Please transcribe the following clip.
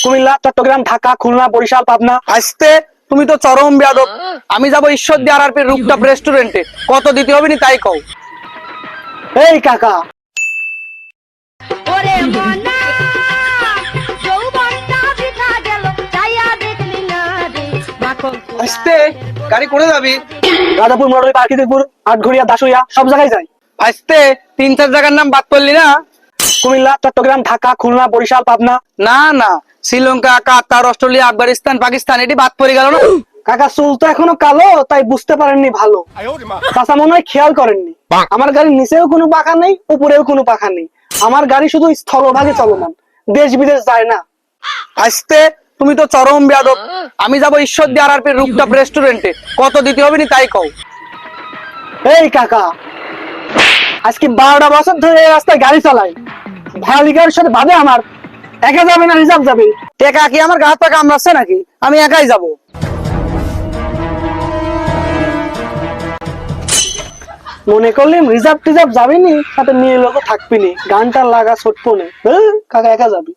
কুমিল্লা, চট্টগ্রাম, ঢাকা, খুলনা, বরিশাল, পাবনা। আসতে তুমি তো চরম বেয়াদব। আমি যাবো ঈশ্বরদী আর রুপটপ রেস্টুরেন্টে, কত দিতে হবে নি তাই কও। এই কাকা, ওরে মনা যৌবনটা বৃথা গেল চাইয়া দেখলি না রে মাখন আসতে গাড়ি করে যাবি? রাজাপুর, মরুই, পার্কিদেপুর, আটঘরিয়া, দাসুইয়া সব জায়গায় যাই। আসতে 3-4 জায়গার নাম বাদ করলি না? কুমিল্লা, চট্টগ্রাম, ঢাকা, খুলনা, বরিশাল, পাবনা। না না, শ্রীলঙ্কা, কাতার, অস্ট্রেলিয়া, আফগানিস্তান, পাকিস্তান এটি বাদ পড়ে গেল না? কাকা চুল তো এখনো কালো, তাই বুঝতে পারেননি ভালো। চাচা মনে হয় খেয়াল করেননি, আমার গাড়ির নিচেও কোনো পাখা নেই, উপরেও কোনো পাখা নেই। আমার গাড়ি শুধু স্থলভাগে চলমান, দেশ বিদেশ যায় না। আসতে তুমি তো চরম বেয়াদব। আমি যাবো ঈশ্বরদী আর রুপটপ রেস্টুরেন্টে, কত দিতে হবে নি তাই কও। এই কাকা, আজকে 12টা বছর ধরে এই রাস্তায় গাড়ি চালাই, ভাড়ালিকার সাথে ভাবে আমার একা যাবে না রিজার্ভ যাবে? টেকা কি আমার গাছ টাকা কামড়াচ্ছে নাকি? আমি একাই যাবো। মনে করলেন রিজার্ভ টিজার্ভ যাবেনি, সাথে মেয়ে লোক থাকবিনি, গানটা লাগা ছোট্ট নে। কাকা একা যাবি।